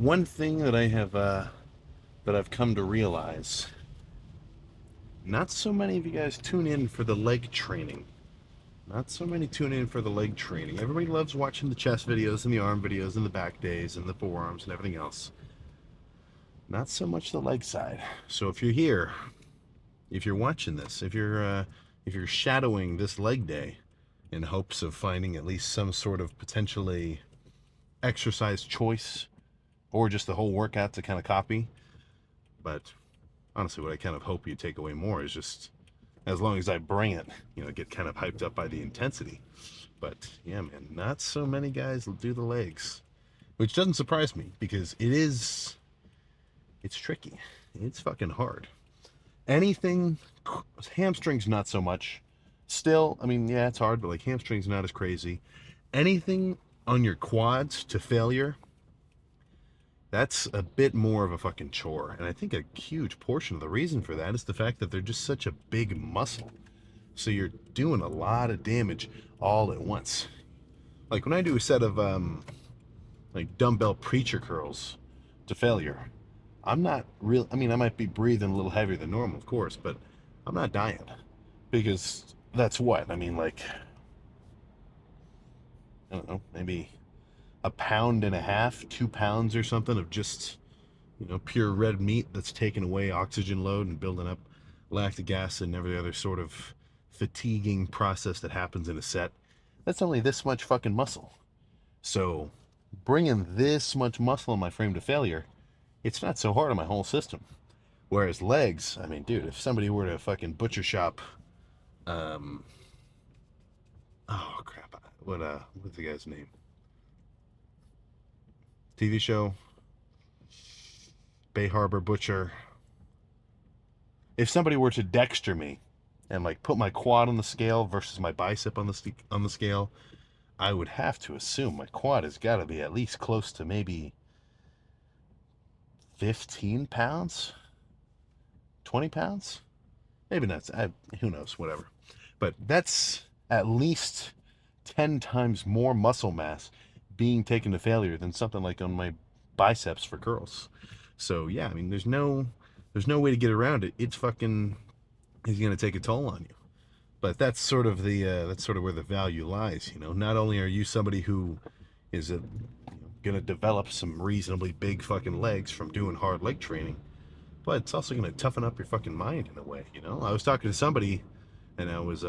One thing that I've come to realize, not so many of you guys tune in for the leg training. Not so many tune in for the leg training. Everybody loves watching the chest videos and the arm videos and the back days and the forearms and everything else. Not so much the leg side. So if you're here, if you're watching this, if you're shadowing this leg day in hopes of finding at least some sort of potentially exercise choice or just the whole workout to kind of copy, but honestly, what I kind of hope you take away more is just as long as I bring it, get kind of hyped up by the intensity. But yeah, man, not so many guys do the legs, which doesn't surprise me because it's tricky. It's fucking hard. Anything, hamstrings, not so much. Still, I mean, yeah, it's hard, but like hamstrings, not as crazy. Anything on your quads to failure, that's a bit more of a fucking chore. And I think a huge portion of the reason for that is the fact that they're just such a big muscle. So you're doing a lot of damage all at once. Like when I do a set of like dumbbell preacher curls to failure, I'm not real. I mean, I might be breathing a little heavier than normal, of course, but I'm not dying because that's what I mean. Like, I don't know, maybe a pound and a half, 2 pounds or something of just pure red meat that's taking away oxygen load and building up lactic acid and every other sort of fatiguing process that happens in a set. That's only this much fucking muscle. So bringing this much muscle in my frame to failure, it's not so hard on my whole system. Whereas legs, I mean, dude, if somebody were to fucking butcher shop, um, oh crap, what's the guy's name? TV show, Bay Harbor Butcher. If somebody were to dexter me and like put my quad on the scale versus my bicep on the scale, I would have to assume my quad has got to be at least close to maybe 15 pounds, 20 pounds, maybe not. Who knows? Whatever. But that's at least 10 times more muscle mass being taken to failure than something like on my biceps for curls. So yeah, I mean, there's no way to get around it. It's fucking is going to take a toll on you. But that's sort of where the value lies. Not only are you somebody who is going to develop some reasonably big fucking legs from doing hard leg training, but it's also going to toughen up your fucking mind in a way. I was talking to somebody, and I was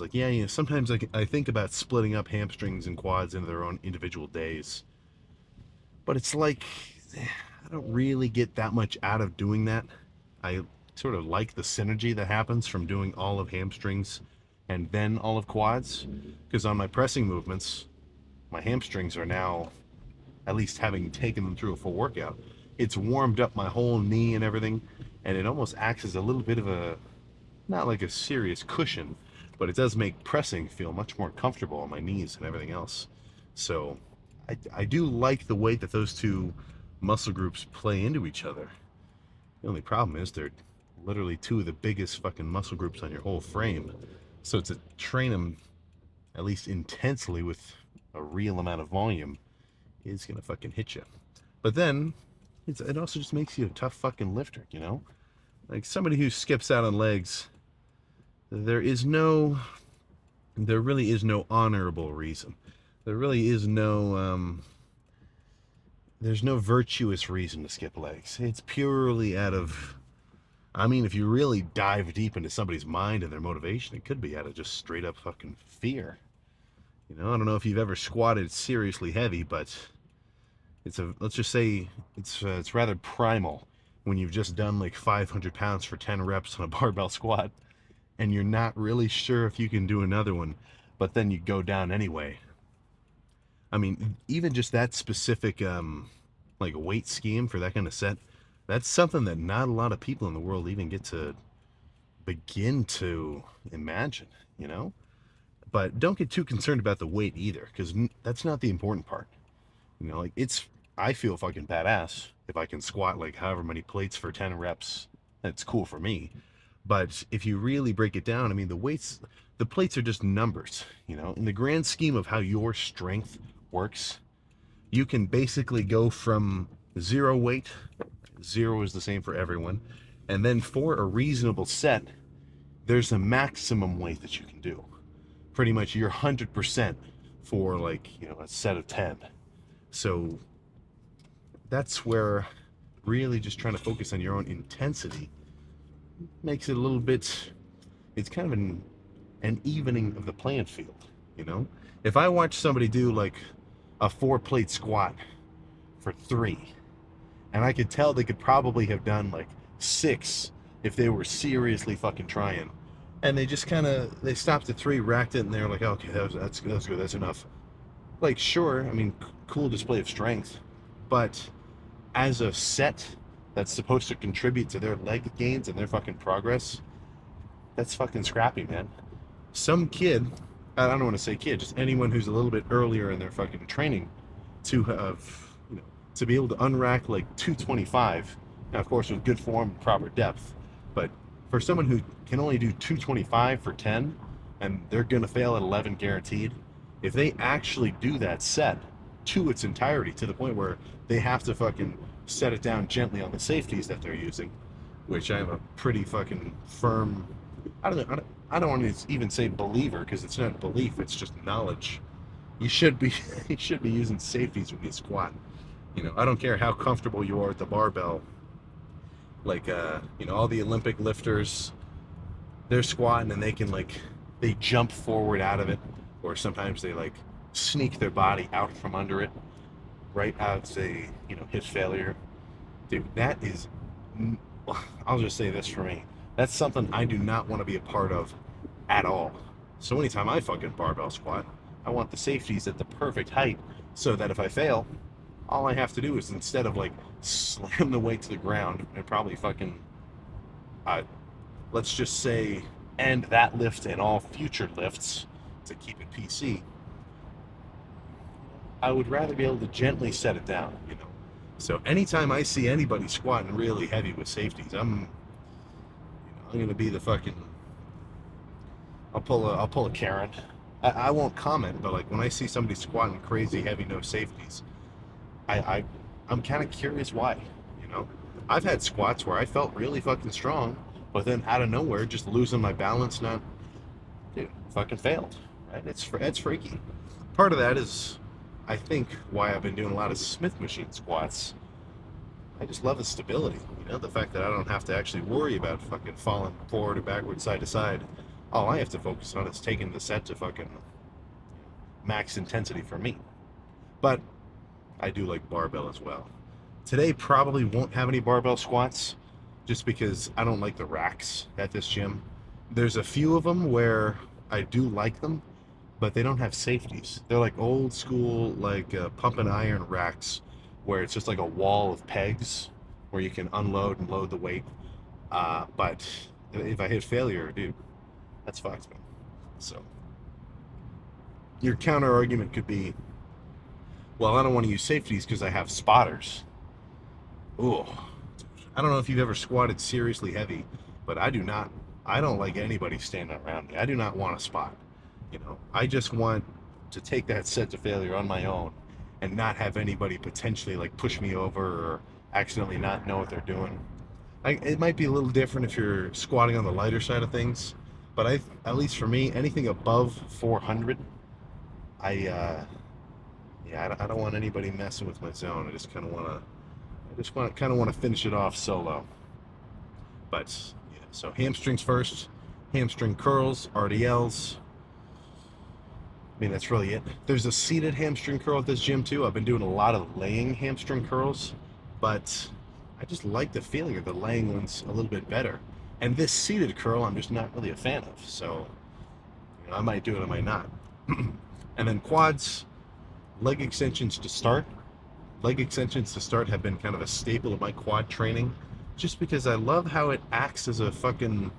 like, yeah, sometimes I think about splitting up hamstrings and quads into their own individual days, but it's like I don't really get that much out of doing that. I sort of like the synergy that happens from doing all of hamstrings and then all of quads, because on my pressing movements, my hamstrings are now, at least having taken them through a full workout, it's warmed up my whole knee and everything, and it almost acts as a little bit of a, not like a serious cushion, but it does make pressing feel much more comfortable on my knees and everything else. So I do like the way that those two muscle groups play into each other. The only problem is they're literally two of the biggest fucking muscle groups on your whole frame. So to train them at least intensely with a real amount of volume is gonna fucking hit you. But then it also just makes you a tough fucking lifter. Like somebody who skips out on legs, there is no, there really is no honorable reason. There really is no, there's no virtuous reason to skip legs. It's purely out of, I mean, if you really dive deep into somebody's mind and their motivation, it could be out of just straight up fucking fear. I don't know if you've ever squatted seriously heavy, but let's just say it's rather primal when you've just done like 500 pounds for 10 reps on a barbell squat and you're not really sure if you can do another one, but then you go down anyway. I mean, even just that specific like weight scheme for that kind of set, that's something that not a lot of people in the world even get to begin to imagine, you know? But don't get too concerned about the weight either, because that's not the important part. Like I feel fucking badass if I can squat like however many plates for 10 reps. That's cool for me. But if you really break it down, I mean, the plates are just numbers, In the grand scheme of how your strength works, you can basically go from Zero weight, zero is the same for everyone. And then for a reasonable set, there's a maximum weight that you can do. Pretty much you're 100% for like, a set of 10. So that's where really just trying to focus on your own intensity makes it a little bit, it's kind of an evening of the playing field. If I watch somebody do like a 4-plate squat for 3, and I could tell they could probably have done like 6 if they were seriously fucking trying. And they just kind of, they stopped at 3, racked it, and they're like, okay, that's good, that's enough. Like, sure, I mean, cool display of strength, but as a set that's supposed to contribute to their leg gains and their fucking progress, that's fucking scrappy, man. Some kid, I don't want to say kid, just anyone who's a little bit earlier in their fucking training to have, to be able to unrack like 225, now of course with good form and proper depth, but for someone who can only do 225 for 10 and they're gonna fail at 11 guaranteed, if they actually do that set to its entirety to the point where they have to fucking set it down gently on the safeties that they're using, which I'm a pretty fucking firm, I don't want to even say believer because it's not belief, it's just knowledge. You should be you should be using safeties when you squat. I don't care how comfortable you are at the barbell. Like all the Olympic lifters, they're squatting and they can they jump forward out of it, or sometimes they like sneak their body out from under it, right as they hit failure. Dude, that is, I'll just say this for me. That's something I do not want to be a part of at all. So anytime I fucking barbell squat, I want the safeties at the perfect height so that if I fail, all I have to do is instead of like slam the weight to the ground and probably fucking, let's just say, end that lift and all future lifts to keep it PC, I would rather be able to gently set it down. So anytime I see anybody squatting really heavy with safeties, I'm gonna be the fucking, I'll pull a Karen. I won't comment, but like when I see somebody squatting crazy heavy, no safeties, I I'm kind of curious why. You know, I've had squats where I felt really fucking strong, but then out of nowhere, just losing my balance, not, dude, fucking failed. Right? It's freaky. Part of that is, I think, why I've been doing a lot of Smith machine squats. I just love the stability. The fact that I don't have to actually worry about fucking falling forward or backward, side to side. All I have to focus on is taking the set to fucking max intensity for me. But I do like barbell as well. Today probably won't have any barbell squats just because I don't like the racks at this gym. There's a few of them where I do like them, but they don't have safeties. They're like old school, like pump and iron racks where it's just like a wall of pegs where you can unload and load the weight. But if I hit failure, dude, that's fucked, man. So your counter argument could be, well, I don't want to use safeties because I have spotters. Ooh, I don't know if you've ever squatted seriously heavy, but I do not. I don't like anybody standing around me. I do not want a spot. I just want to take that set to failure on my own and not have anybody potentially like push me over or accidentally not know what they're doing. It might be a little different if you're squatting on the lighter side of things, but at least for me, anything above 400, I don't want anybody messing with my zone. I just kind of want to finish it off solo. But yeah, so hamstrings first, hamstring curls, RDLs. I mean, that's really it. There's a seated hamstring curl at this gym too. I've been doing a lot of laying hamstring curls, but I just like the feeling of the laying ones a little bit better. And this seated curl, I'm just not really a fan of. So, I might do it, I might not. And then quads, leg extensions to start. Leg extensions to start have been kind of a staple of my quad training, just because I love how it acts as a fucking,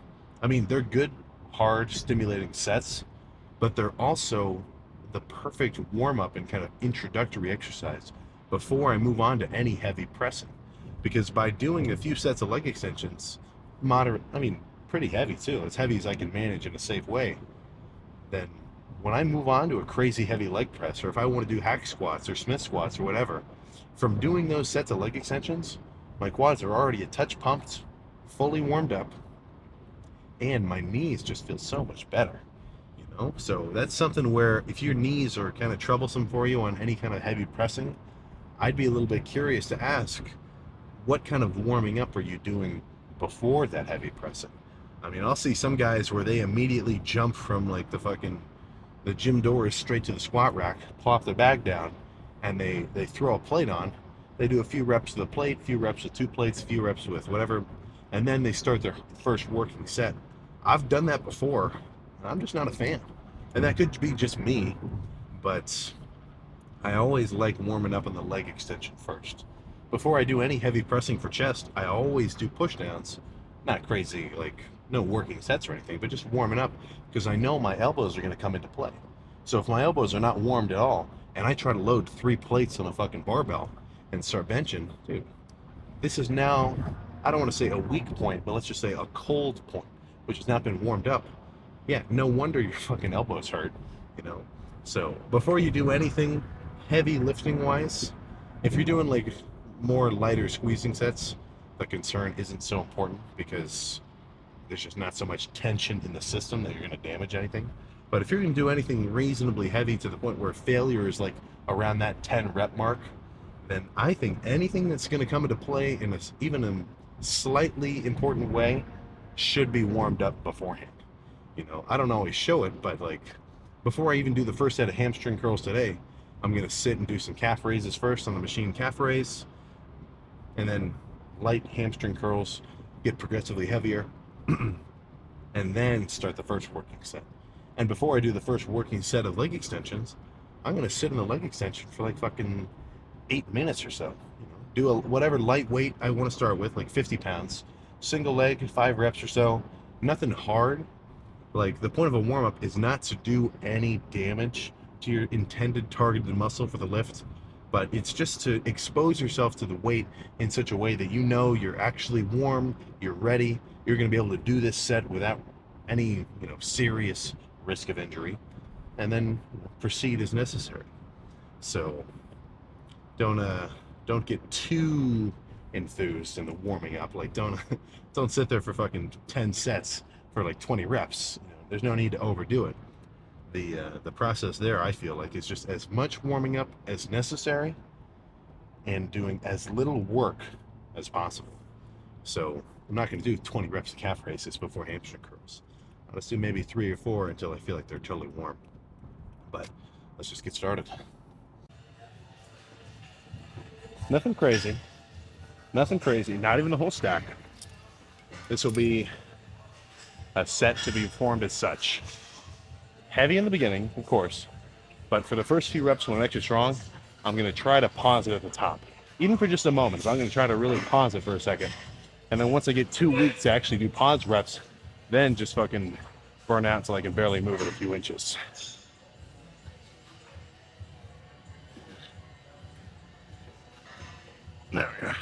I mean, they're good, hard, stimulating sets, but they're also the perfect warm-up and kind of introductory exercise before I move on to any heavy pressing. Because by doing a few sets of leg extensions, pretty heavy too, as heavy as I can manage in a safe way, then when I move on to a crazy heavy leg press, or if I want to do hack squats or Smith squats or whatever, from doing those sets of leg extensions, my quads are already a touch pumped, fully warmed up, and my knees just feel so much better. So that's something where if your knees are kind of troublesome for you on any kind of heavy pressing, I'd be a little bit curious to ask, what kind of warming up are you doing before that heavy pressing? I mean, I'll see some guys where they immediately jump from like the gym doors straight to the squat rack, plop their bag down, and they throw a plate on. They do a few reps with a plate, a few reps with 2 plates, a few reps with whatever, and then they start their first working set. I've done that before. I'm just not a fan. And that could be just me, but I always like warming up on the leg extension first. Before I do any heavy pressing for chest, I always do push downs. Not crazy, like no working sets or anything, but just warming up because I know my elbows are going to come into play. So if my elbows are not warmed at all, and I try to load 3 plates on a fucking barbell and start benching, dude, this is now, I don't want to say a weak point, but let's just say a cold point, which has not been warmed up. Yeah, no wonder your fucking elbows hurt, you know. So before you do anything heavy lifting wise, if you're doing like more lighter squeezing sets, the concern isn't so important because there's just not so much tension in the system that you're going to damage anything. But if you're going to do anything reasonably heavy to the point where failure is like around that 10 rep mark, then I think anything that's going to come into play in even a slightly important way should be warmed up beforehand. I don't always show it, but like before I even do the first set of hamstring curls today, I'm going to sit and do some calf raises first on the machine calf raise, and then light hamstring curls, get progressively heavier, and then start the first working set. And before I do the first working set of leg extensions, I'm going to sit in the leg extension for like fucking 8 minutes or so. Do whatever lightweight I want to start with, like 50 pounds, single leg, 5 reps or so. Nothing hard. Like the point of a warm up is not to do any damage to your intended targeted muscle for the lift, but it's just to expose yourself to the weight in such a way that you know you're actually warm, you're ready, you're going to be able to do this set without any serious risk of injury, and then proceed as necessary. So don't don't get too enthused in the warming up. Like don't sit there for fucking 10 sets for like 20 reps. There's no need to overdo it. The process there, I feel like, is just as much warming up as necessary and doing as little work as possible. So I'm not going to do 20 reps of calf raises before hamstring curls. I'll just do maybe 3 or 4 until I feel like they're totally warm. But let's just get started. Nothing crazy. Nothing crazy. Not even the whole stack. This will be a set to be formed as such. Heavy in the beginning, of course, but for the first few reps when I'm extra strong, I'm going to try to pause it at the top. Even for just a moment, so I'm going to try to really pause it for a second. And then once I get too weak to actually do pause reps, then just fucking burn out until I can barely move it a few inches. There we go.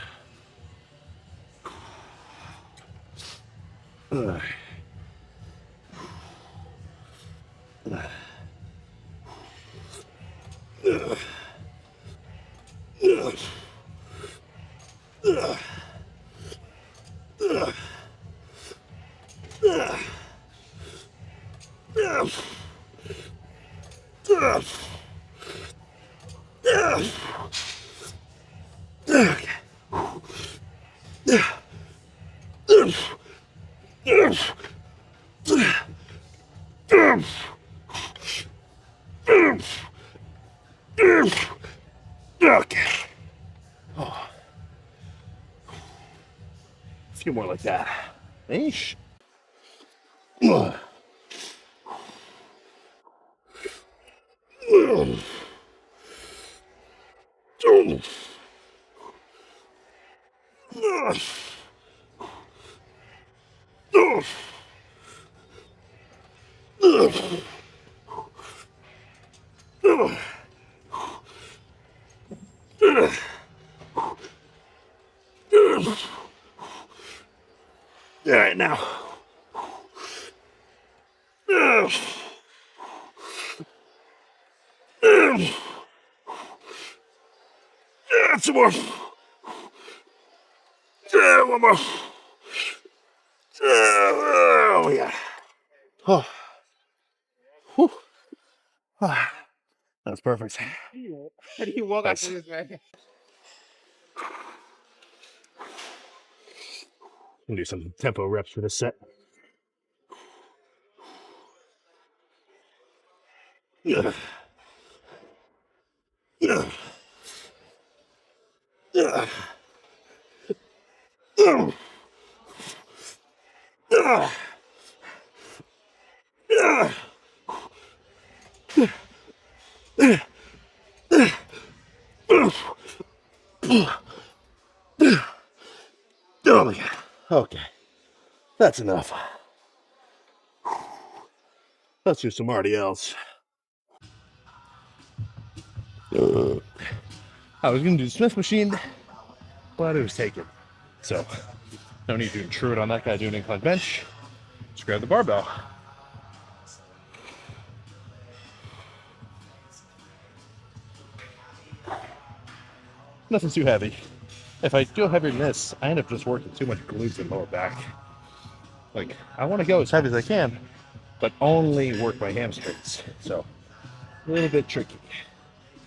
Okay. Oh. A few more like that. Ish. All right, now. Some more. One more. Oh, yeah. Oh. Whew. Ah, that's perfect. How do you walk Nice. after this, man? We'll do some tempo reps for this set. Yeah. Yeah. Yeah. Yeah. Yeah. Yeah. Oh my god. Okay. That's enough. Let's do some RDLs. I was gonna do the Smith machine, but it was taken. So no need to intrude on that guy doing incline bench. Just grab the barbell. Nothing too heavy. If I go heavier than this, I end up just working too much glutes and lower back. Like, I want to go as heavy as I can, but only work my hamstrings. So, a little bit tricky.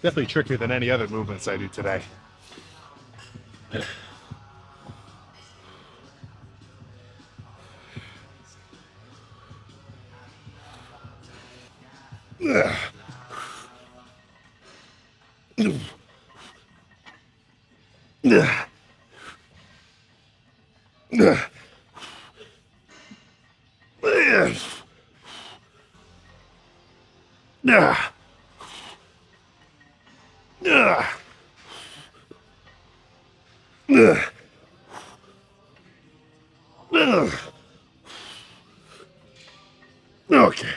Definitely trickier than any other movements I do today. Okay.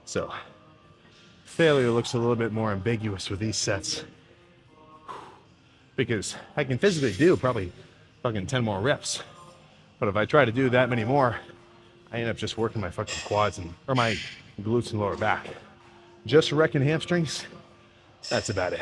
So, failure looks a little bit more ambiguous with these sets because I can physically do probably fucking 10 more reps. But if I try to do that many more, I end up just working my fucking quads or my glutes and lower back. Just wrecking hamstrings, that's about it.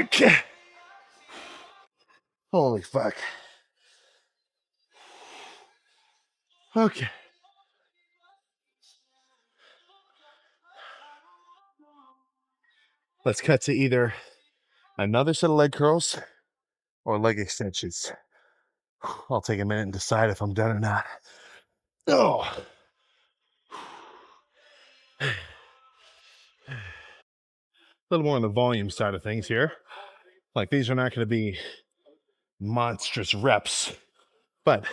Okay. Holy fuck. Okay. Let's cut to either another set of leg curls or leg extensions. I'll take a minute and decide if I'm done or not. Oh. A little more on the volume side of things here. Like, these are not going to be monstrous reps, but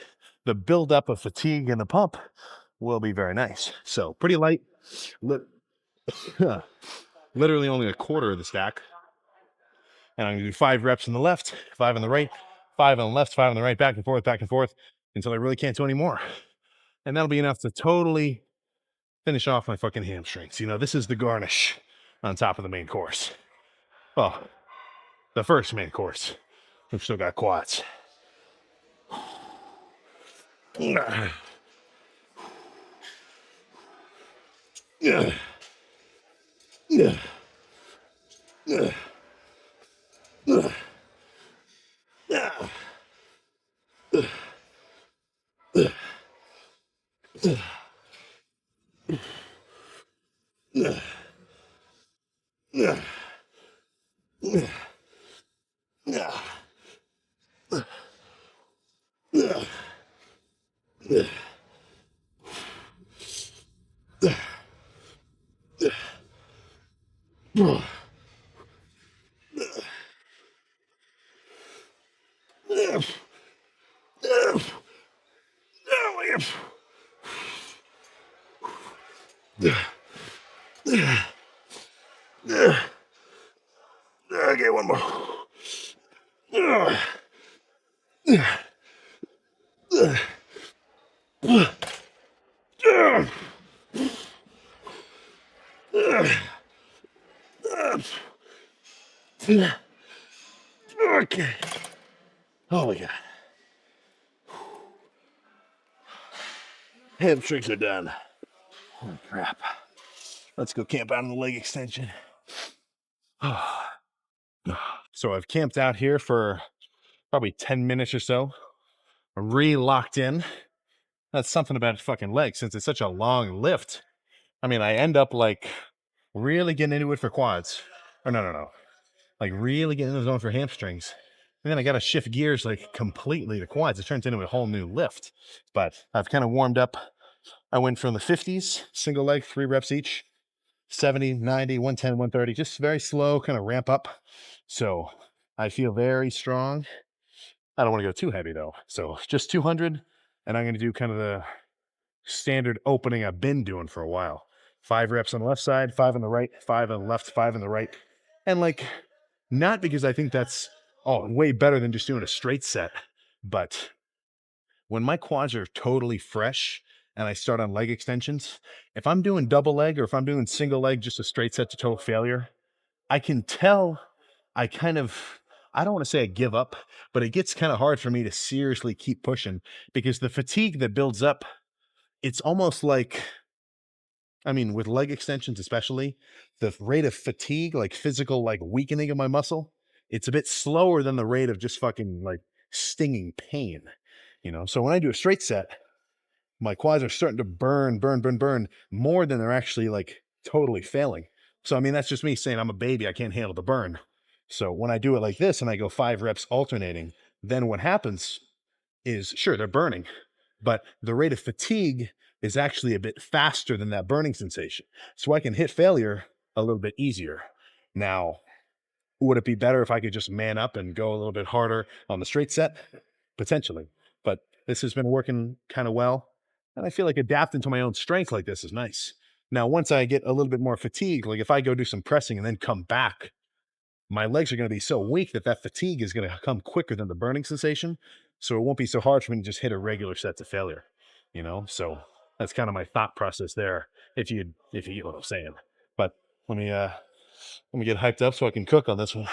the buildup of fatigue and the pump will be very nice. So pretty light, literally only a quarter of the stack. And I'm gonna do 5 reps on the left, 5 on the right, 5 on the left, 5 on the right, back and forth, until I really can't do any more. And that'll be enough to totally finish off my fucking hamstrings. You know, this is the garnish on top of the main course. Well, the first main course. We've still got quads. Yeah. Yeah. Yeah. Yeah. Yeah. Okay, one more. Okay. Oh my god. Hamstrings are done. Holy crap. Let's go camp out on the leg extension. So I've camped out here for probably 10 minutes or so. I'm re-locked in. That's something about fucking legs since it's such a long lift. I mean, I end up like really getting into it for quads. Or no. Like really getting into the zone for hamstrings. And then I got to shift gears like completely to quads. It turns into a whole new lift. But I've kind of warmed up. I went from the 50s, single leg, 3 reps each, 70, 90, 110, 130, just very slow, kind of ramp up. So I feel very strong. I don't want to go too heavy though. So just 200. And I'm going to do kind of the standard opening I've been doing for a while. 5 reps on the left side, 5 on the right, 5 on the left, 5 on the right. And like, not because I think that's way better than just doing a straight set, but when my quads are totally fresh and I start on leg extensions, if I'm doing double leg or if I'm doing single leg, just a straight set to total failure, I can tell I kind of, I don't want to say I give up, but it gets kind of hard for me to seriously keep pushing because the fatigue that builds up, it's almost like, I mean, with leg extensions especially, the rate of fatigue, like physical, like weakening of my muscle, it's a bit slower than the rate of just fucking like stinging pain, you know? So when I do a straight set, my quads are starting to burn more than they're actually like totally failing. So, I mean, that's just me saying I'm a baby. I can't handle the burn. So when I do it like this and I go 5 reps alternating, then what happens is sure, they're burning, but the rate of fatigue is actually a bit faster than that burning sensation. So I can hit failure a little bit easier. Now, would it be better if I could just man up and go a little bit harder on the straight set? Potentially. But this has been working kind of well. And I feel like adapting to my own strength like this is nice. Now, once I get a little bit more fatigued, like if I go do some pressing and then come back, my legs are going to be so weak that that fatigue is going to come quicker than the burning sensation. So it won't be so hard for me to just hit a regular set to failure, you know? So that's kind of my thought process there. If you get what I'm saying. But let me get hyped up so I can cook on this one.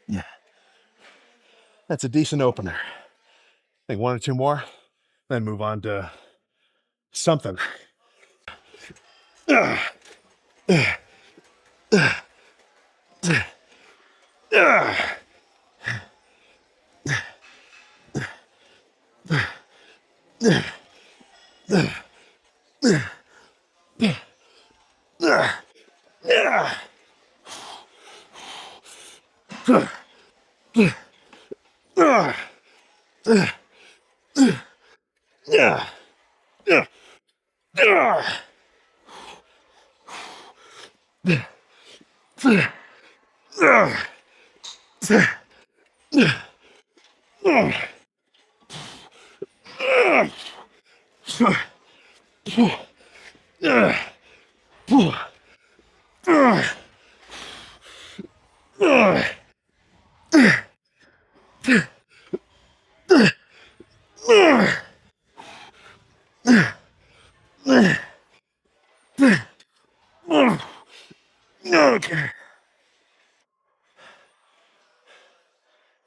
Yeah, that's a decent opener. I think 1 or 2 more, then move on to something. Okay.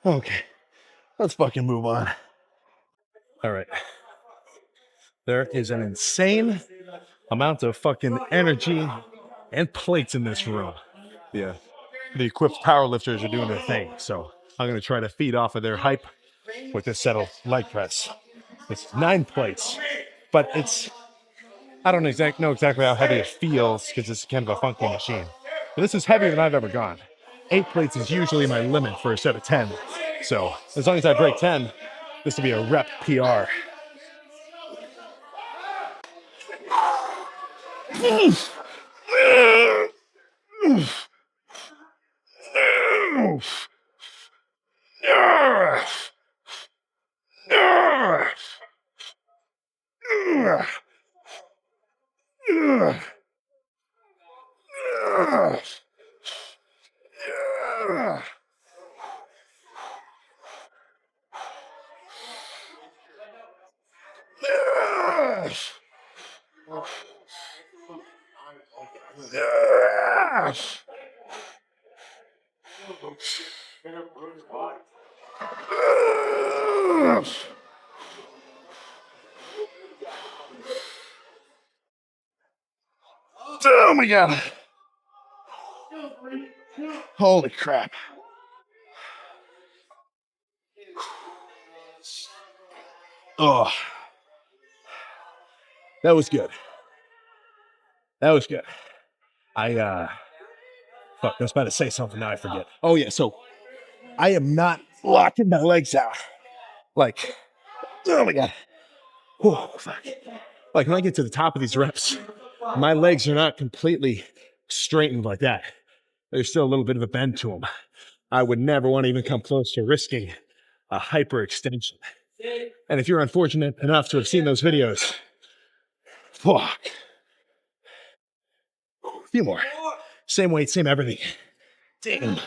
Okay. Let's fucking move on. All right. There is an insane amount of fucking energy and plates in this room. Yeah. The equipped powerlifters are doing their thing. So I'm going to try to feed off of their hype with this set of leg press. It's 9 plates, but I don't know exactly how heavy it feels because it's kind of a funky machine. But this is heavier than I've ever gone. 8 plates is usually my limit for a set of 10. So as long as I break 10, this will be a rep PR. Oh my god. Holy crap. Oh, that was good. That was good. Fuck, I was about to say something, now I forget. Oh yeah, so I am not locking my legs out. Like, oh my god. Oh, fuck. Like when I get to the top of these reps, my legs are not completely straightened like that. There's still a little bit of a bend to them. I would never want to even come close to risking a hyperextension. And if you're unfortunate enough to have seen those videos, fuck. A few more. Same weight, same everything. Damn.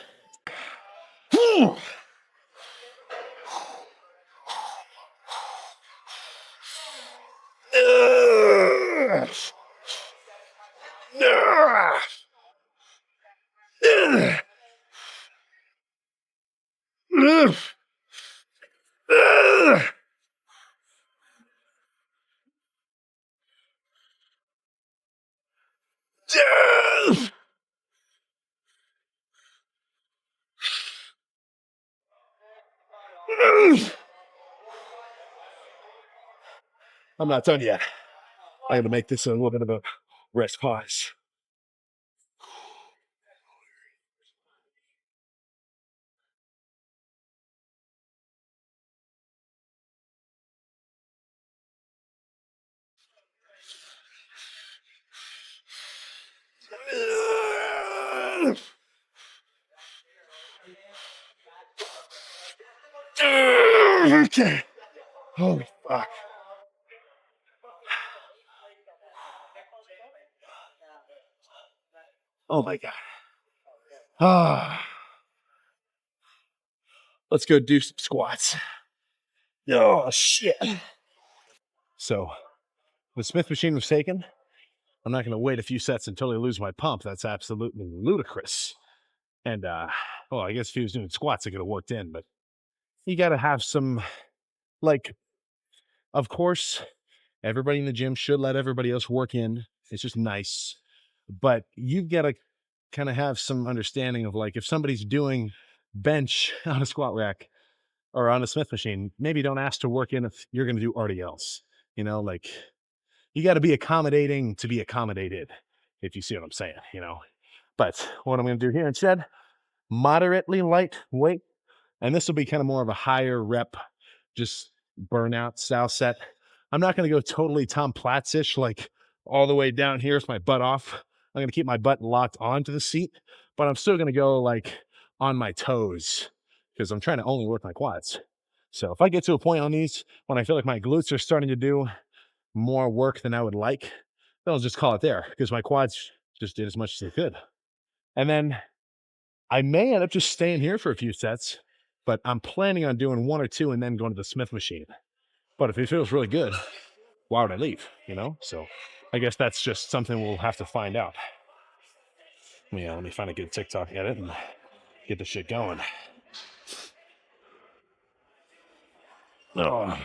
I'm not done yet. I'm going to make this a little bit of a rest pause. Okay. Holy fuck. Oh my god. Ah. Let's go do some squats. Oh shit. So the Smith machine was taken. I'm not going to wait a few sets until I lose my pump. That's absolutely ludicrous. And well, I guess if he was doing squats, it could have worked in, but you got to have some, like, of course, everybody in the gym should let everybody else work in. It's just nice. But you've got to kind of have some understanding of, like, if somebody's doing bench on a squat rack or on a Smith machine, maybe don't ask to work in if you're going to do RDLs. Like you got to be accommodating to be accommodated, if you see what I'm saying. But what I'm going to do here instead, moderately lightweight, and this will be kind of more of a higher rep, just burnout style set. I'm not going to go totally Tom Platz-ish, like all the way down here with my butt off. I'm going to keep my butt locked onto the seat, but I'm still going to go like on my toes because I'm trying to only work my quads. So if I get to a point on these when I feel like my glutes are starting to do more work than I would like, then I'll just call it there because my quads just did as much as they could. And then I may end up just staying here for a few sets, but I'm planning on doing one or two and then going to the Smith machine. But if it feels really good, why would I leave? So I guess that's just something we'll have to find out. Yeah, let me find a good TikTok edit and get the shit going. Oh.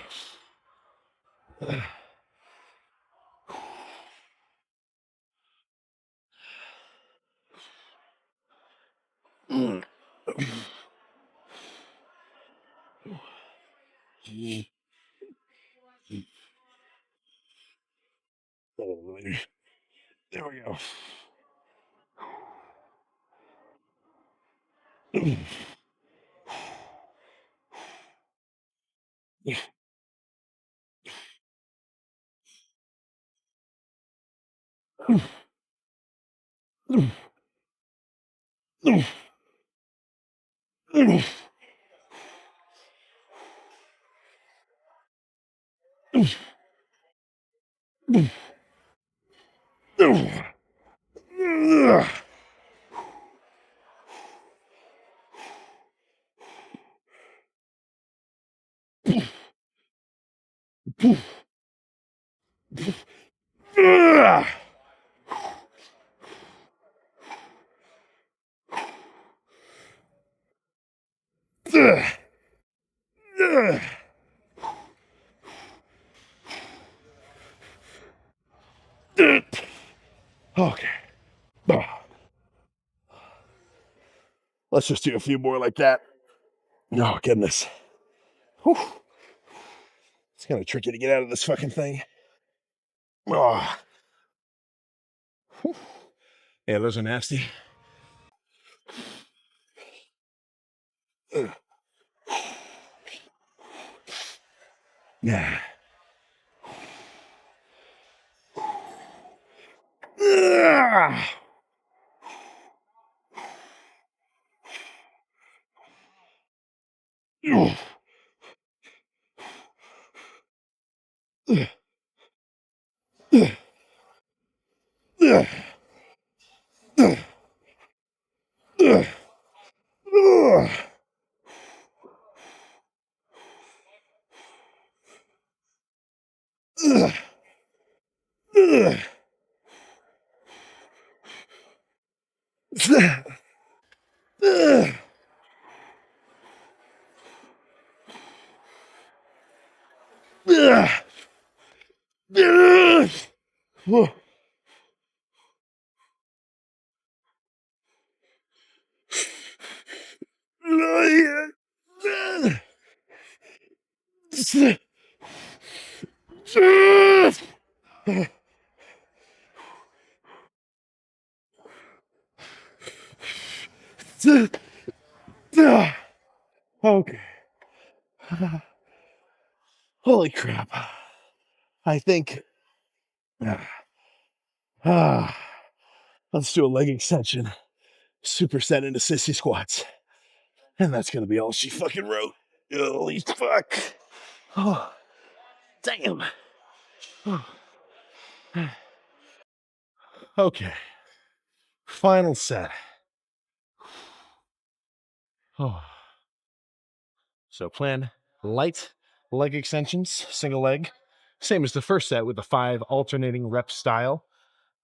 There we go. Okay. Let's just do a few more like that. Oh, goodness. Whew. It's kind of tricky to get out of this fucking thing. Oh. Yeah, those are nasty. Yeah. Okay. Holy crap. I think. Ah, let's do a leg extension. Superset into sissy squats. And that's going to be all she fucking wrote. Holy fuck. Oh, damn. Okay. Final set. Oh. So plan light leg extensions, single leg. Same as the first set with the 5 alternating rep style.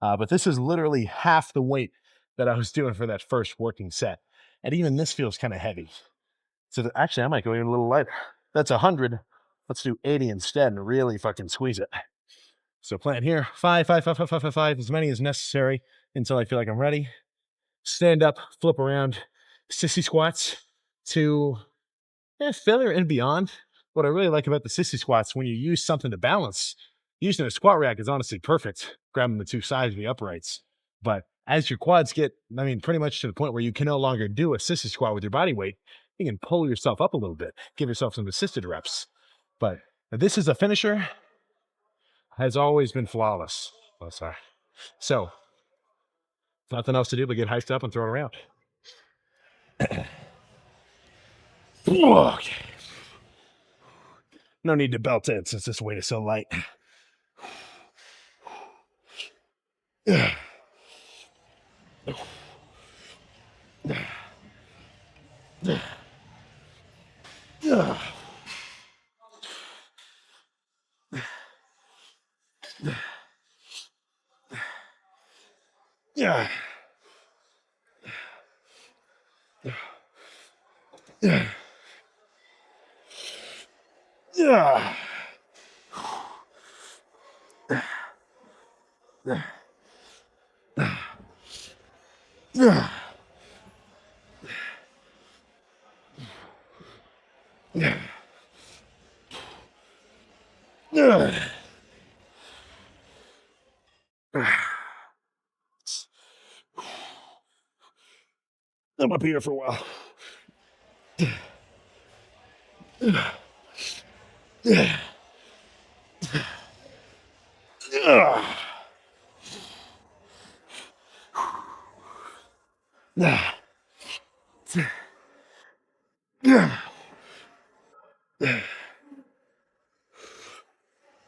But this is literally half the weight that I was doing for that first working set. And even this feels kind of heavy. So actually, I might go even a little lighter. That's 100. Let's do 80 instead and really fucking squeeze it. So plan here, 5, 5, 5, 5, 5, 5, 5, as many as necessary until I feel like I'm ready. Stand up, flip around, sissy squats to failure and beyond. what I really like about the sissy squats when you use something to balance, using a squat rack is honestly perfect, grabbing the two sides of the uprights. But as your quads get, I mean, pretty much to the point where you can no longer do a sissy squat with your body weight, you can pull yourself up a little bit, give yourself some assisted reps. But this is a finisher, has always been flawless. Oh, sorry. So, nothing else to do but get hyped up and throw it around. Okay. No need to belt in since this weight is so light. Yeah. Yeah. Yeah. Yeah. Yeah. Yeah. Yeah. I'm up here for a while. Yeah. Yeah. Yeah.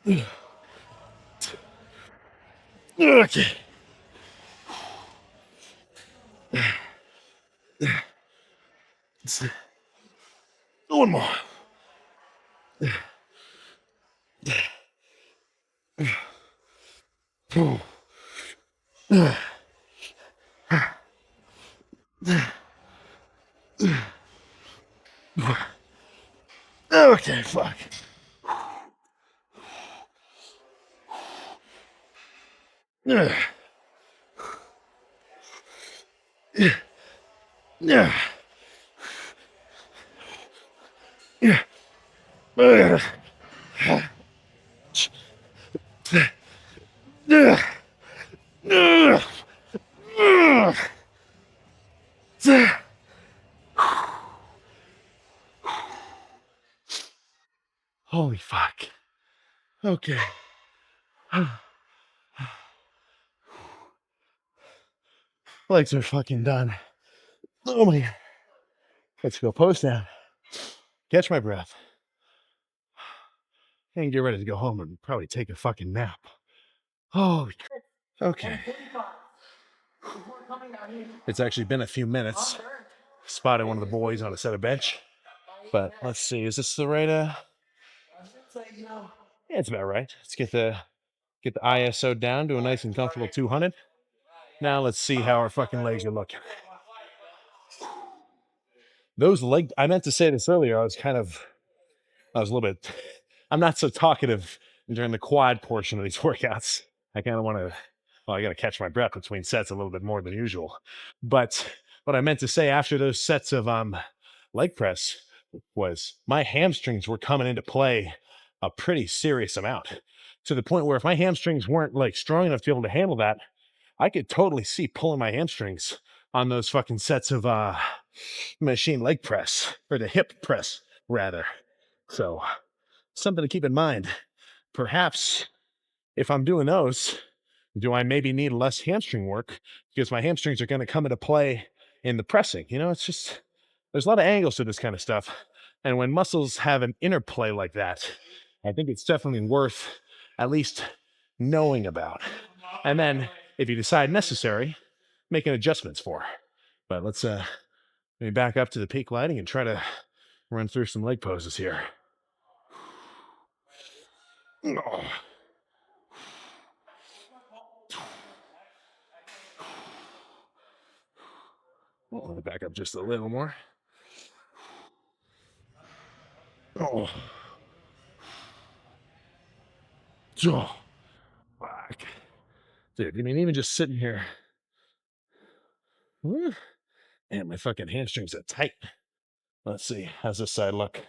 Yeah. Okay. One more. Okay, fuck. Yeah. Yeah. Yeah. Yeah. Yeah. Holy fuck. Okay. Legs are fucking done. Oh my God. Let's go post down. Catch my breath. And get ready to go home and probably take a fucking nap. Oh, okay. It's actually been a few minutes. Spotted one of the boys on a set of bench. But let's see, is this the right yeah, it's about right. Let's get the ISO down to a nice and comfortable 200. Now let's see how our fucking legs are looking. Those leg I meant to say this earlier. I was a little bit I'm not so talkative during the quad portion of these workouts. I kind of want to well, I got to catch my breath between sets a little bit more than usual. But what I meant to say after those sets of leg press was my hamstrings were coming into play a pretty serious amount to the point where if my hamstrings weren't like strong enough to be able to handle that, I could totally see pulling my hamstrings on those fucking sets of machine leg press or the hip press rather. So something to keep in mind. Perhaps if I'm doing those, do I maybe need less hamstring work because my hamstrings are going to come into play in the pressing? You know, it's just there's a lot of angles to this kind of stuff. And when muscles have an interplay like that, I think it's definitely worth at least knowing about. And then if you decide necessary, making adjustments for. But let's maybe back up to the peak lighting and try to run through some leg poses here. Oh. Let me back up just a little more. Oh. Oh. Fuck. Dude, I mean, even just sitting here. Man, my fucking hamstrings are tight. Let's see. How's this side look?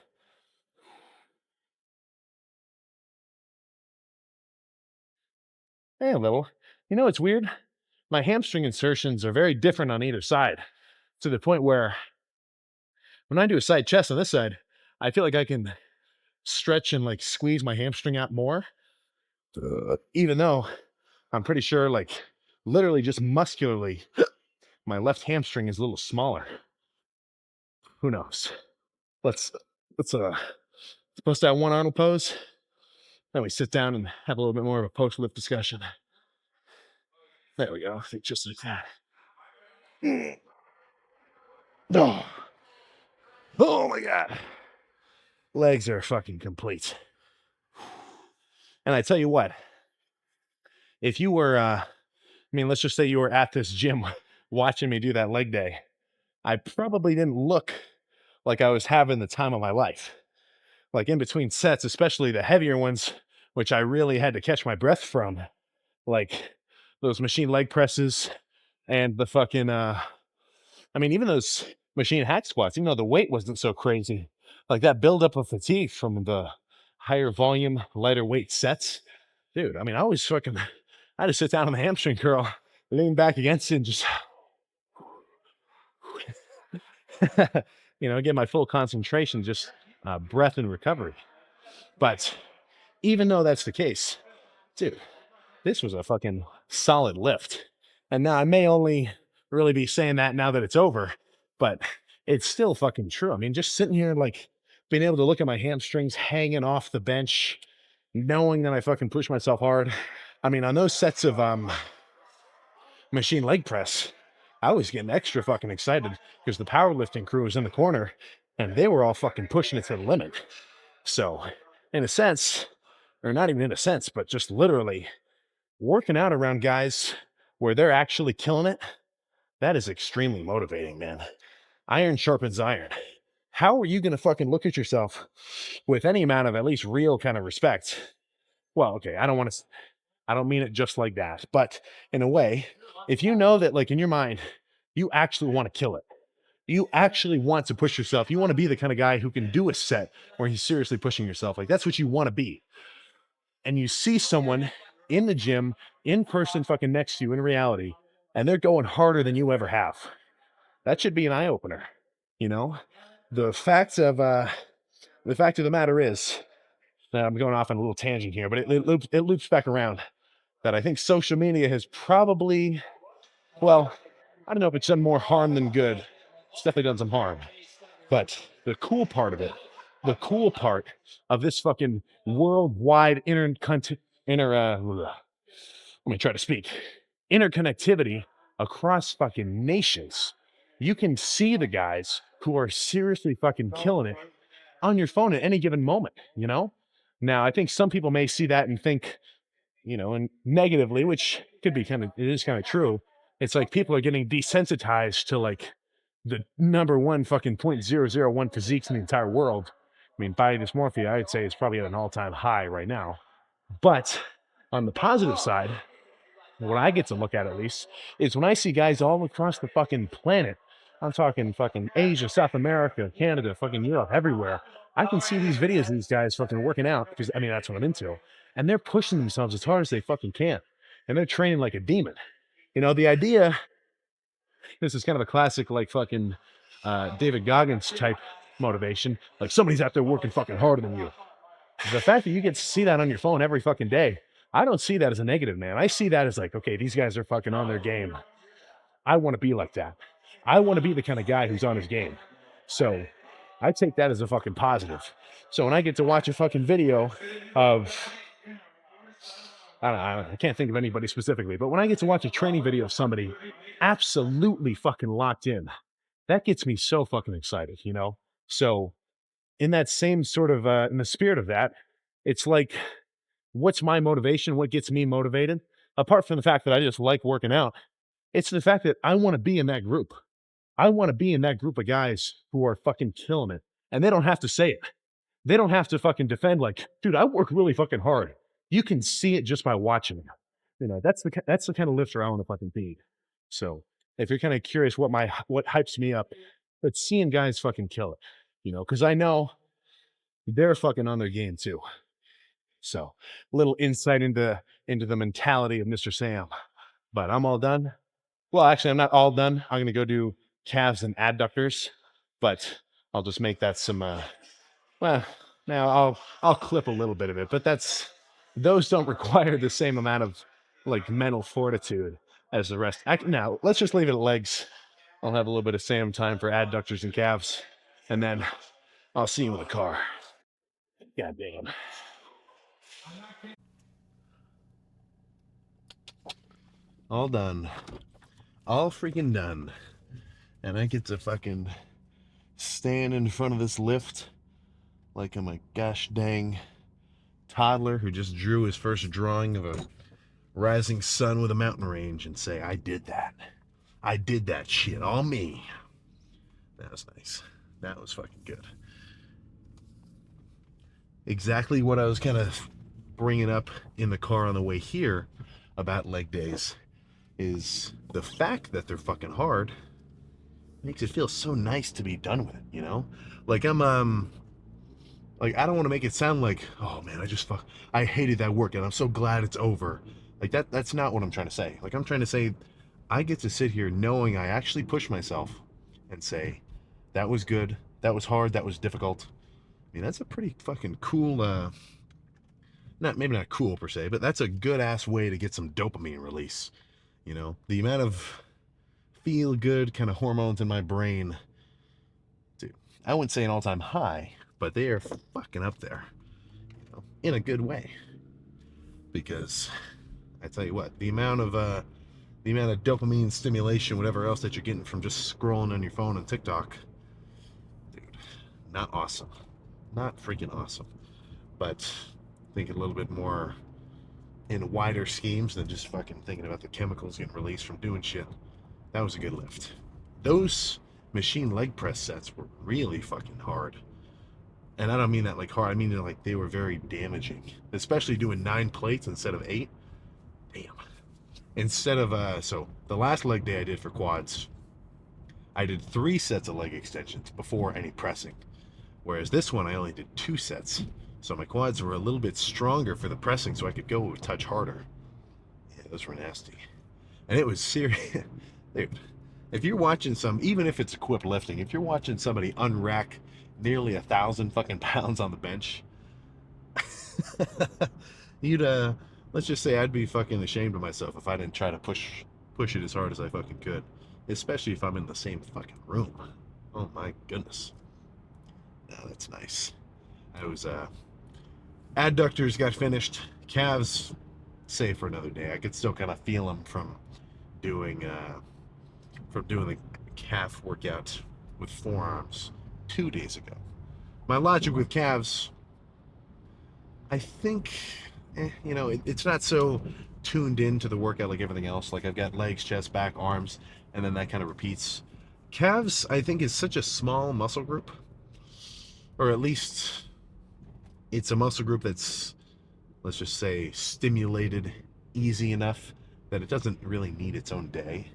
a little. You know, it's weird. My hamstring insertions are very different on either side to the point where when I do a side chest on this side, I feel like I can stretch and like squeeze my hamstring out more, even though I'm pretty sure, like, literally just muscularly, my left hamstring is a little smaller. Who knows? Let's let's post that one Arnold pose. Then we sit down and have a little bit more of a post lift discussion. There we go. I think just like that. Oh, oh my god. Legs are fucking complete. And I tell you what, if you were let's just say you were at this gym watching me do that leg day, I probably didn't look like I was having the time of my life. Like in between sets, especially the heavier ones, which I really had to catch my breath from, like those machine leg presses and the fucking even those machine hack squats, even though the weight wasn't so crazy, like that buildup of fatigue from the higher volume, lighter weight sets. Dude, I always fucking I had to sit down on the hamstring curl, lean back against it and just get my full concentration, just breath and recovery. But even though that's the case, dude, this was a fucking solid lift. And now I may only really be saying that now that it's over, but it's still fucking true. Just sitting here, like, being able to look at my hamstrings hanging off the bench, knowing that I fucking push myself hard. On those sets of machine leg press, I was getting extra fucking excited because the powerlifting crew was in the corner and they were all fucking pushing it to the limit. So, in a sense, or not even in a sense, but just literally working out around guys where they're actually killing it, that is extremely motivating, man. Iron sharpens iron. How are you going to fucking look at yourself with any amount of at least real kind of respect? Well, okay, I don't mean it just like that, but in a way, if you know that, like, in your mind, you actually want to kill it, you actually want to push yourself, you want to be the kind of guy who can do a set where he's seriously pushing yourself, like, that's what you want to be. And you see someone in the gym, in person, fucking next to you in reality, and they're going harder than you ever have. That should be an eye opener. You know, the fact of the matter is that I'm going off on a little tangent here, but it loops back around that I think social media has probably, well, I don't know if it's done more harm than good. It's definitely done some harm. But the cool part of it, the cool part of this fucking worldwide let me try to speak, interconnectivity across fucking nations. You can see the guys who are seriously fucking killing it on your phone at any given moment, you know? Now, I think some people may see that and think, and negatively, which could be it is kind of true. It's like people are getting desensitized to, like, the number one fucking 0.001 physiques in the entire world. Body dysmorphia, I'd say, is probably at an all-time high right now. But on the positive side, what I get to look at least, is when I see guys all across the fucking planet. I'm talking fucking Asia, South America, Canada, fucking Europe, everywhere. I can see these videos of these guys fucking working out because that's what I'm into. And they're pushing themselves as hard as they fucking can. And they're training like a demon. The idea, this is kind of a classic, like, fucking David Goggins type motivation. Like, somebody's out there working fucking harder than you. The fact that you get to see that on your phone every fucking day, I don't see that as a negative, man. I see that as like, okay, these guys are fucking on their game. I want to be like that. I want to be the kind of guy who's on his game. So I take that as a fucking positive. So when I get to watch a fucking video of, I can't think of anybody specifically, but when I get to watch a training video of somebody absolutely fucking locked in, that gets me so fucking excited. So in that same sort of, in the spirit of that, it's like, what's my motivation? What gets me motivated? Apart from the fact that I just like working out, it's the fact that I want to be in that group. I want to be in that group of guys who are fucking killing it. And they don't have to say it. They don't have to fucking defend, like, dude, I work really fucking hard. You can see it just by watching it. That's the kind of lifter I want to fucking be. So if you're kind of curious what hypes me up, it's seeing guys fucking kill it. Because I know they're fucking on their game too. So, little insight into the mentality of Mr. Sam. But I'm all done. Well, actually, I'm not all done. I'm gonna go do calves and adductors, but I'll just make that some. Well, now I'll clip a little bit of it, but those don't require the same amount of like mental fortitude as the rest. Now let's just leave it at legs. I'll have a little bit of Sam time for adductors and calves, and then I'll see you in the car. God damn. All done. All freaking done. And I get to fucking stand in front of this lift like I'm a gosh dang toddler who just drew his first drawing of a rising sun with a mountain range and say, I did that. I did that shit. All me. That was nice. That was fucking good. Exactly what I was kind of bringing up in the car on the way here about leg days is the fact that they're fucking hard makes it feel so nice to be done with it, you know? Like like I don't want to make it sound like, oh man, I hated that work and I'm so glad it's over. Like that's not what I'm trying to say. Like I'm trying to say I get to sit here knowing I actually pushed myself and say that was good, that was hard, that was difficult. I mean, that's a pretty fucking cool not maybe not cool per se, but that's a good ass way to get some dopamine release. You know, the amount of feel good kind of hormones in my brain, dude. I wouldn't say an all time high, but they are fucking up there, you know, in a good way. Because I tell you what, the amount of dopamine stimulation, whatever else that you're getting from just scrolling on your phone and TikTok, dude, not awesome, not freaking awesome. But think a little bit more in wider schemes than just fucking thinking about the chemicals getting released from doing shit. That was a good lift. Those machine leg press sets were really fucking hard. And I don't mean that like hard, I mean like they were very damaging. Especially doing 9 plates instead of 8. Damn. Instead of so the last leg day I did for quads, I did 3 sets of leg extensions before any pressing. Whereas this one I only did 2 sets. So my quads were a little bit stronger for the pressing so I could go a touch harder. Yeah, those were nasty. And it was serious. Dude, if you're watching even if it's equipped lifting, if you're watching somebody unrack nearly 1,000 fucking pounds on the bench, you'd let's just say I'd be fucking ashamed of myself if I didn't try to push it as hard as I fucking could, especially if I'm in the same fucking room. Oh my goodness. No, that's nice. I was adductors got finished, calves save for another day. I could still kind of feel them doing doing the calf workout with forearms 2 days ago. My logic with calves, I think, you know, it's not so tuned into the workout like everything else. Like I've got legs, chest, back, arms, and then that kind of repeats. Calves, I think, is such a small muscle group, or at least it's a muscle group that's, let's just say, stimulated easy enough that it doesn't really need its own day.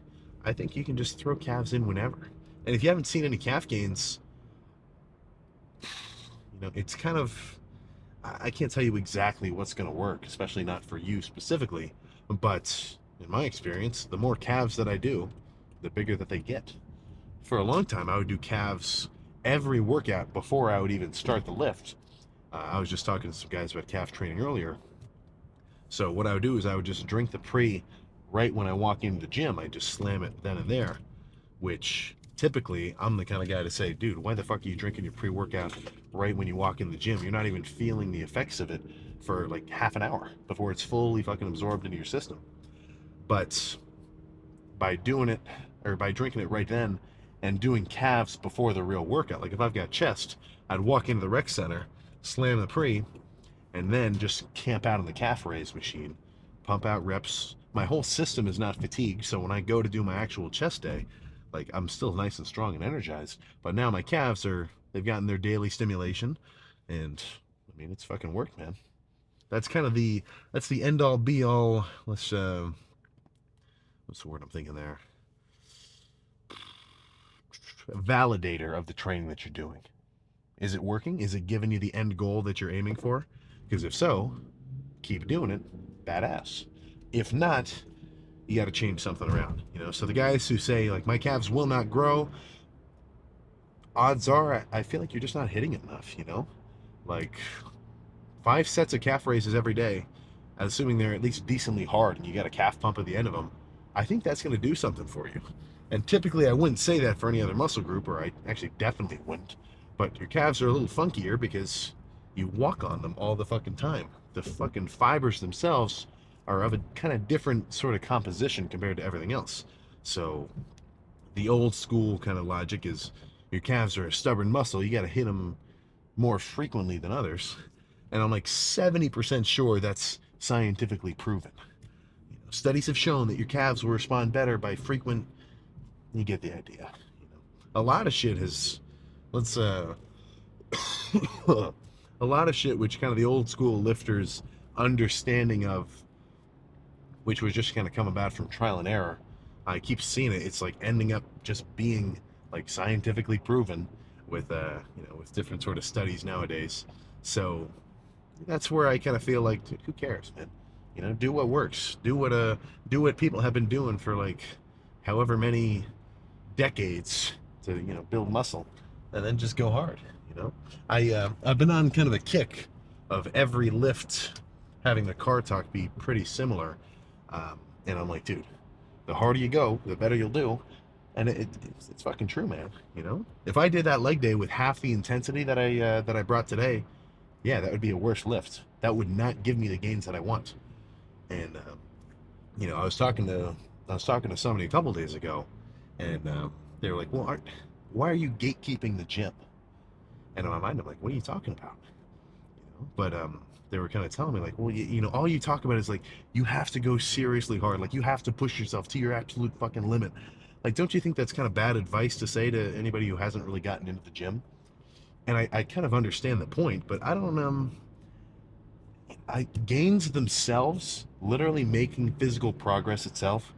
I think you can just throw calves in whenever. And if you haven't seen any calf gains, you know, it's kind of, I can't tell you exactly what's going to work, especially not for you specifically. But in my experience, the more calves that I do, the bigger that they get. For a long time, I would do calves every workout before I would even start the lift. I was just talking to some guys about calf training earlier. So what I would do is I would just drink the pre right when I walk into the gym. I just slam it then and there, which typically I'm the kind of guy to say, dude, why the fuck are you drinking your pre-workout right when you walk in the gym? You're not even feeling the effects of it for like half an hour before it's fully fucking absorbed into your system. But by doing it, or by drinking it right then and doing calves before the real workout, like if I've got chest, I'd walk into the rec center, slam the pre, and then just camp out on the calf raise machine, pump out reps. My whole system is not fatigued, so when I go to do my actual chest day, like I'm still nice and strong and energized. But now my calves they've gotten their daily stimulation, and I mean it's fucking worked, man. That's kind of that's the end all be all. Let's what's the word I'm thinking there? Validator of the training that you're doing. Is it working? Is it giving you the end goal that you're aiming for? Because if so, keep doing it, badass. If not, you got to change something around, you know. So the guys who say like my calves will not grow, odds are I feel like you're just not hitting it enough, you know. Like 5 sets of calf raises every day, assuming they're at least decently hard and you got a calf pump at the end of them, I think that's going to do something for you. And typically I wouldn't say that for any other muscle group, or I actually definitely wouldn't. But your calves are a little funkier because you walk on them all the fucking time. The fucking fibers themselves are of a kind of different sort of composition compared to everything else. So the old school kind of logic is your calves are a stubborn muscle. You got to hit them more frequently than others. And I'm like 70% sure that's scientifically proven. You know, studies have shown that your calves will respond better by frequent. You get the idea. You know, a lot of shit has. Let's a lot of shit which kind of the old school lifters understanding of, which was just kind of come about from trial and error. I keep seeing it. It's like ending up just being like scientifically proven with with different sort of studies nowadays. So that's where I kind of feel like, dude, who cares, man? You know, do what works. Do what people have been doing for like however many decades to build muscle, and then just go hard. You know, I've been on kind of a kick of every lift having the car talk be pretty similar, and I'm like, dude, the harder you go, the better you'll do. And it's fucking true, man. You know, if I did that leg day with half the intensity that I brought today, yeah, that would be a worse lift. That would not give me the gains that I want. And I was talking to somebody a couple days ago, and they were like, "Well, why are you gatekeeping the gym?" And in my mind, I'm like, "What are you talking about?" You know? But they were kind of telling me like, "Well, all you talk about is like you have to go seriously hard, like you have to push yourself to your absolute fucking limit." Like, don't you think that's kind of bad advice to say to anybody who hasn't really gotten into the gym? And I kind of understand the point, but I don't gains themselves, literally making physical progress itself,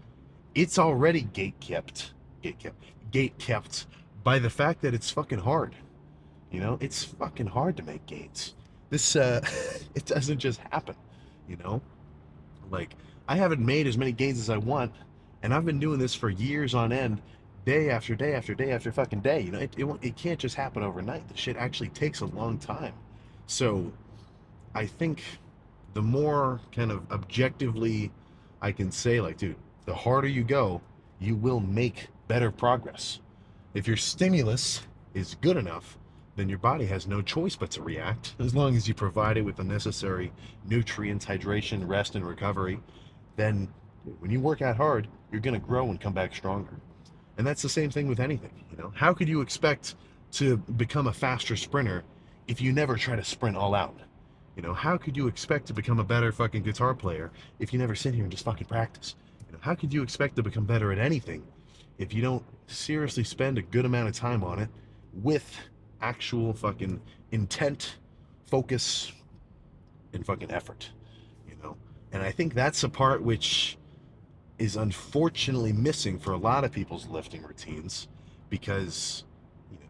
it's already gate kept, gate kept by the fact that it's fucking hard. You know, it's fucking hard to make gains. This it doesn't just happen. You know, like I haven't made as many gains as I want, and I've been doing this for years on end, day after day after day after fucking day. You know, it can't just happen overnight. The shit actually takes a long time. So I think the more kind of objectively I can say, like, dude, the harder you go, you will make better progress. If your stimulus is good enough, then your body has no choice but to react, as long as you provide it with the necessary nutrients, hydration, rest, and recovery. Then when you work out hard, you're going to grow and come back stronger. And that's the same thing with anything. You know, how could you expect to become a faster sprinter if you never try to sprint all out? You know, how could you expect to become a better fucking guitar player if you never sit here and just fucking practice? You know, how could you expect to become better at anything if you don't seriously spend a good amount of time on it with actual fucking intent, focus, and fucking effort? You know, and I think that's a part which is unfortunately missing for a lot of people's lifting routines, because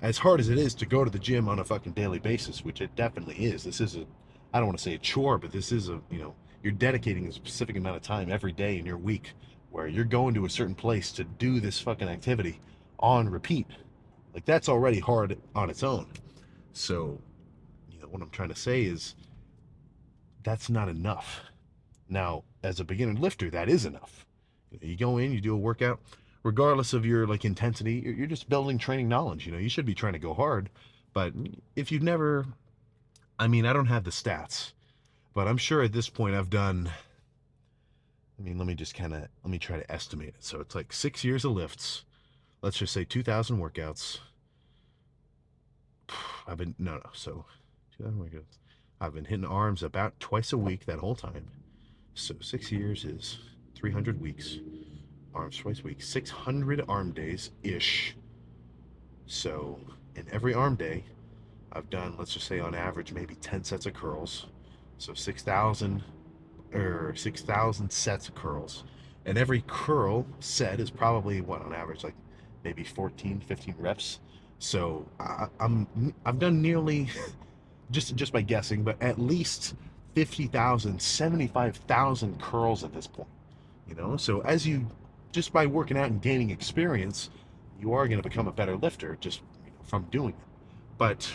as hard as it is to go to the gym on a fucking daily basis, which it definitely is, this is a, I don't want to say a chore, but this is a, you're dedicating a specific amount of time every day in your week where you're going to a certain place to do this fucking activity on repeat. Like that's already hard on its own. So, what I'm trying to say is that's not enough. Now, as a beginner lifter, that is enough. You go in, you do a workout, regardless of your like intensity, you're just building training knowledge. You should be trying to go hard, but if you've never, I mean, I don't have the stats, but I'm sure at this point I've done. I mean, let me try to estimate it. So it's like 6 years of lifts. Let's just say 2,000 workouts. I've been no, so 2,000 workouts. I've been hitting arms about twice a week that whole time. So 6 years is 300 weeks. Arms twice a week, 600 arm days ish. So in every arm day, I've done, let's just say on average, maybe 10 sets of curls. So 6,000 sets of curls. And every curl set is probably what on average, like maybe 14, 15 reps. So I've done nearly just by guessing, but at least 50,000, 75,000 curls at this point. You know, so as you, just by working out and gaining experience, you are going to become a better lifter just from doing it. But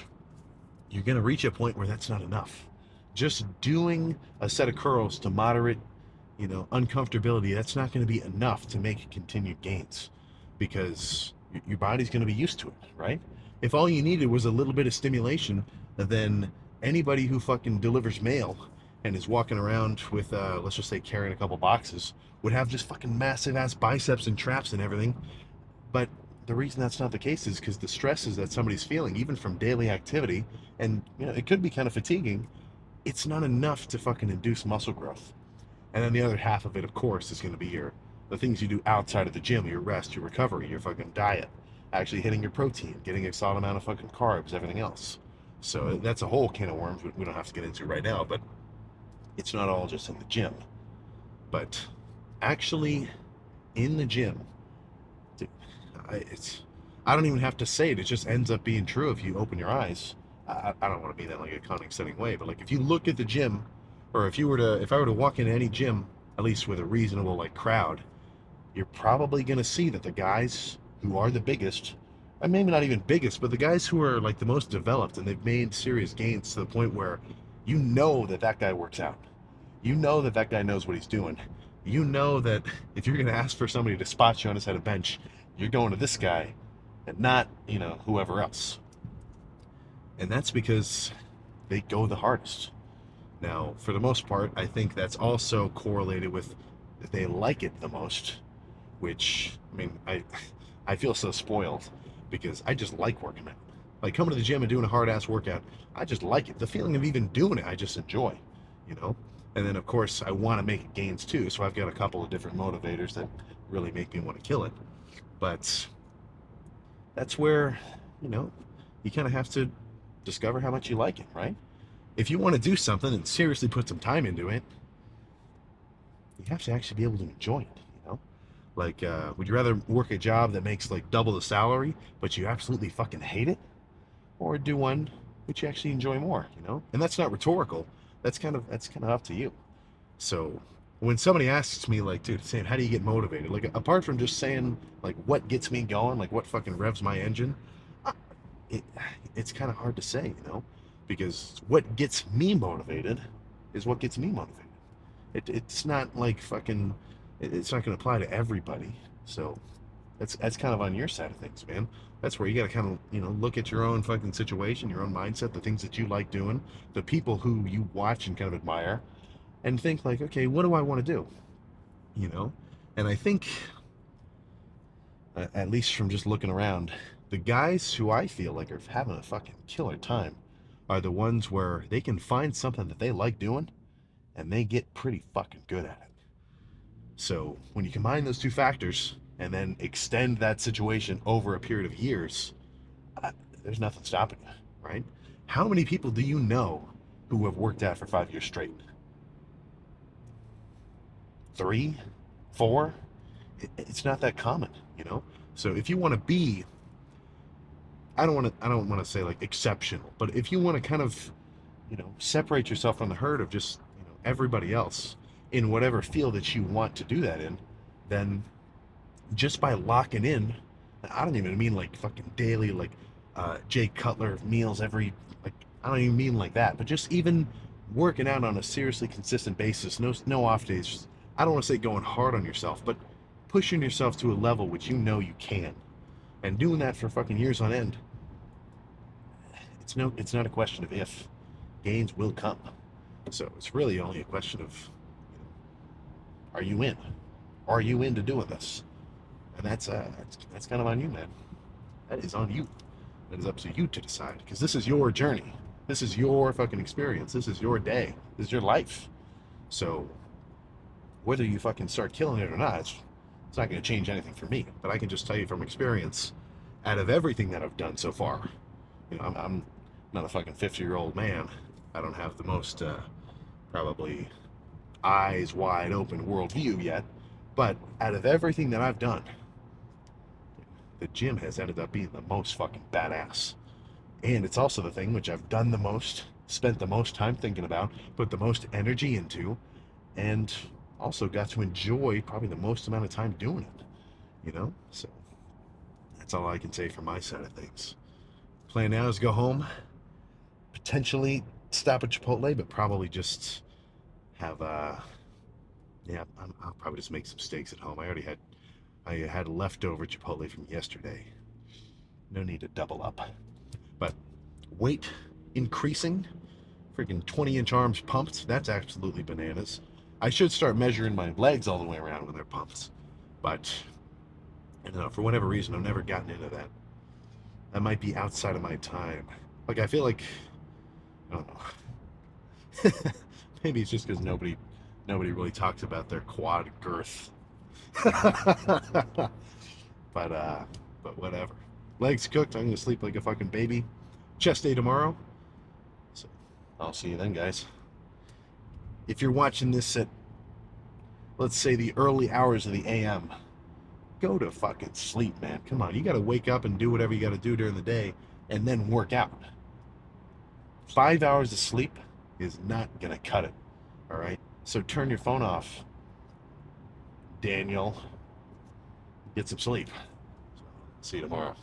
you're going to reach a point where that's not enough. Just doing a set of curls to moderate, uncomfortability, that's not going to be enough to make continued gains, because your body's going to be used to it, right? If all you needed was a little bit of stimulation, then anybody who fucking delivers mail and is walking around with, let's just say, carrying a couple boxes, would have just fucking massive ass biceps and traps and everything. But the reason that's not the case is because the stresses that somebody's feeling, even from daily activity, and it could be kind of fatiguing, it's not enough to fucking induce muscle growth. And then the other half of it, of course, is going to be the things you do outside of the gym, your rest, your recovery, your fucking diet, actually hitting your protein, getting a solid amount of fucking carbs, everything else. So that's a whole can of worms we don't have to get into right now, but it's not all just in the gym. But actually in the gym, I don't even have to say it. It just ends up being true if you open your eyes. I don't want to be that like a condescending way, but like if you look at the gym, or if I were to walk into any gym, at least with a reasonable like crowd, you're probably going to see that the guys who are the biggest, and maybe not even biggest, but the guys who are like the most developed and they've made serious gains to the point where you know that that guy works out. You know that that guy knows what he's doing. You know that if you're going to ask for somebody to spot you on a set of bench, you're going to this guy and not, whoever else. And that's because they go the hardest. Now, for the most part, I think that's also correlated with that they like it the most, which, I mean, I feel so spoiled because I just like working out. Like coming to the gym and doing a hard ass workout, I just like it. The feeling of even doing it, I just enjoy, you know? And then, of course, I want to make gains too. So I've got a couple of different motivators that really make me want to kill it. But that's where, you kind of have to discover how much you like it, right? If you want to do something and seriously put some time into it, you have to actually be able to enjoy it, Like, would you rather work a job that makes like double the salary, but you absolutely fucking hate it? Or do one which you actually enjoy more, And that's not rhetorical. That's kind of up to you. So when somebody asks me like, dude, Sam, how do you get motivated? Like, apart from just saying like what gets me going, like what fucking revs my engine, it, it's kind of hard to say, because what gets me motivated is what gets me motivated. It's not like fucking, it's not going to apply to everybody. So that's kind of on your side of things, man. That's where you got to kind of, look at your own fucking situation, your own mindset, the things that you like doing, the people who you watch and kind of admire, and think like, okay, what do I want to do? And I think, at least from just looking around, the guys who I feel like are having a fucking killer time are the ones where they can find something that they like doing and they get pretty fucking good at it. So when you combine those two factors and then extend that situation over a period of years, there's nothing stopping you, right? How many people do you know who have worked out for 5 years straight? 3, 4? It's not that common, So if you want to be, I don't want to say like exceptional, but if you want to kind of, separate yourself from the herd of just, everybody else in whatever field that you want to do that in, then just by locking in, I don't even mean like fucking daily, like Jay Cutler meals every, like, I don't even mean like that, but just even working out on a seriously consistent basis, no off days. I don't want to say going hard on yourself, but pushing yourself to a level which you can, and doing that for fucking years on end. It's not a question of if, gains will come. So it's really only a question of, are you in? Are you into doing this? And that's kind of on you, man. That is on you. That is up to you to decide, because this is your journey. This is your fucking experience. This is your day. This is your life. So whether you fucking start killing it or not, it's not going to change anything for me. But I can just tell you from experience, out of everything that I've done so far, I'm not a fucking 50-year-old man. I don't have the most probably eyes wide open worldview yet, but out of everything that I've done, the gym has ended up being the most fucking badass. And it's also the thing which I've done the most spent the most time thinking about, put the most energy into, and also got to enjoy probably the most amount of time doing it, you know? So that's all I can say for my side of things. Plan now is go home, potentially stop at Chipotle, but probably just have, yeah, I'll probably just make some steaks at home. I had leftover Chipotle from yesterday. No need to double up. But weight increasing, freaking 20-inch arms pumped. That's absolutely bananas. I should start measuring my legs all the way around when they're pumped. But I don't know, for whatever reason, I've never gotten into that. That might be outside of my time. Like, I feel like, I don't know. Maybe it's just because nobody really talks about their quad girth. but but whatever. Legs cooked. I'm gonna sleep like a fucking baby. Chest day tomorrow. So I'll see you then, guys. If you're watching this at, let's say, the early hours of the AM, go to fucking sleep, man. Come on, you got to wake up and do whatever you got to do during the day, and then work out. 5 hours of sleep is not gonna cut it. All right. So turn your phone off, Daniel. Get some sleep. So, see you tomorrow.